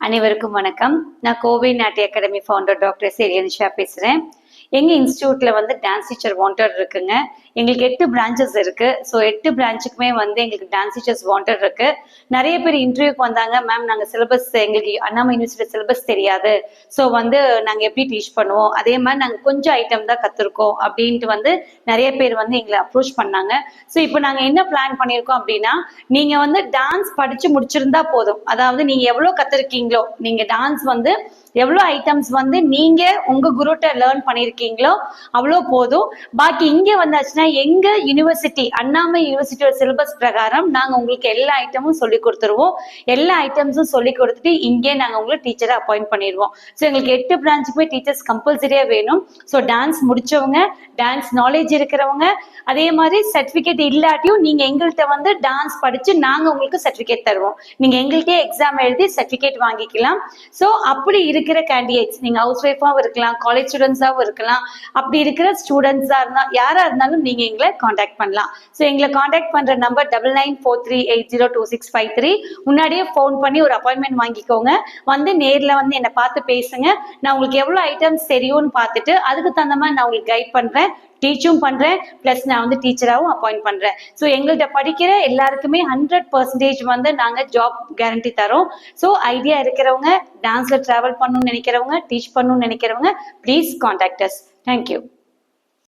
அனைவருக்கும் வணக்கம். நான் கோவை நாட்டிய அகாடமி ஃபவுண்டர் டாக்டர் சேரியனிஷா பேசுகிறேன். எங்கள் இன்ஸ்டியூட்டில் வந்து டான்ஸ் டீச்சர் வாண்டட் இருக்குங்க. எங்களுக்கு 8 பிரான்ச்சஸ் இருக்குது. ஸோ 8 பிரான்ச்சுக்குமே வந்து எங்களுக்கு டான்ஸ் டீச்சர்ஸ் வாண்டட் இருக்குது. நிறைய பேர் இன்டர்வியூக்கு வந்தாங்க, மேம் நாங்கள் சிலபஸ் எங்களுக்கு அண்ணாமலை யூனிவர்சிட்டி சிலபஸ் தெரியாது, ஸோ வந்து நாங்கள் எப்படி டீச் பண்ணுவோம், அதே மாதிரி நாங்கள் கொஞ்சம் ஐட்டம் தான் கற்றுருக்கோம் அப்படின்ட்டு வந்து நிறைய பேர் வந்து எங்களை அப்ரோச் பண்ணாங்க. ஸோ இப்போ நாங்கள் என்ன பிளான் பண்ணியிருக்கோம் அப்படின்னா, நீங்கள் வந்து டான்ஸ் படித்து முடிச்சிருந்தா போதும். அதாவது நீங்கள் எவ்வளோ கற்றுருக்கீங்களோ, நீங்கள் டான்ஸ் வந்து எவ்வளோ ஐட்டம்ஸ் வந்து நீங்கள் உங்கள் குருட்ட லேர்ன் பண்ணியிருக்கீங்களோ அவ்வளோ போதும். பாக்கி இங்கே வந்தாச்சுன்னா எங்கள் யூனிவர்சிட்டி அண்ணாமலை யூனிவர்சிட்டியோட சிலபஸ் பிரகாரம் நாங்கள் உங்களுக்கு எல்லா ஐட்டமும் சொல்லி கொடுத்துருவோம். எல்லா ஐட்டம்ஸும் சொல்லி கொடுத்துட்டு இங்கே நாங்கள் உங்களுக்கு டீச்சரை அப்பாயிண்ட் பண்ணிடுவோம். ஸோ எங்களுக்கு 8 பிரான்ச்சுக்குமே டீச்சர்ஸ் கம்பல்சரியாக வேணும். ஸோ டான்ஸ் முடித்தவங்க, டான்ஸ் நாலேஜ் இருக்கிறவங்க, அதே மாதிரி சர்டிஃபிகேட் இல்லாட்டியும் நீங்கள் எங்கள்கிட்ட வந்து டான்ஸ் படித்து நாங்கள் உங்களுக்கு சர்டிஃபிகேட் தருவோம். நீங்கள் எங்கள்கிட்டயே எக்ஸாம் எழுதி சர்டிஃபிகேட் வாங்கிக்கலாம். ஸோ அப்படி இருக்கிற கேண்டிடேட்ஸ், நீங்கள் ஹவுஸ் ஒய்ஃபாகவும் இருக்கலாம், காலேஜ் ஸ்டூடெண்ட்ஸாகவும் இருக்கலாம், அப்படி இருக்கிற ஸ்டூடெண்ட்ஸாக இருந்தால் யாராக இருந்தாலும் நீங்கள் எங்களை காண்டாக்ட் பண்ணலாம். ஸோ எங்களை காண்டாக்ட் பண்ணுற நம்பர் 9943802653. முன்னாடியே ஃபோன் பண்ணி ஒரு அப்பாயின்மெண்ட் வாங்கிக்கோங்க. வந்து நேரில் வந்து என்னை பார்த்து பேசுங்க. நான் உங்களுக்கு எவ்வளோ ஐட்டம்ஸ் தெரியும்னு பார்த்துட்டு அதுக்கு தகுந்த மாதிரி நான் உங்களுக்கு கைட் பண்ணுறேன், டீச்சும் பண்ணுறேன், ப்ளஸ் நான் வந்து டீச்சராகவும் அப்பாயிண்ட் பண்ணுறேன். ஸோ எங்கள்கிட்ட படிக்கிற எல்லாருக்குமே 100% வந்து நாங்கள் ஜாப் கேரண்டி தரோம். ஸோ ஐடியா இருக்கிறவங்க, டான்ஸில் ட்ராவல் பண்ணணும்னு நினைக்கிறவங்க, டீச் பண்ணணும்னு நினைக்கிறவங்க, ப்ளீஸ் காண்டாக்ட் அஸ். தேங்க்யூ.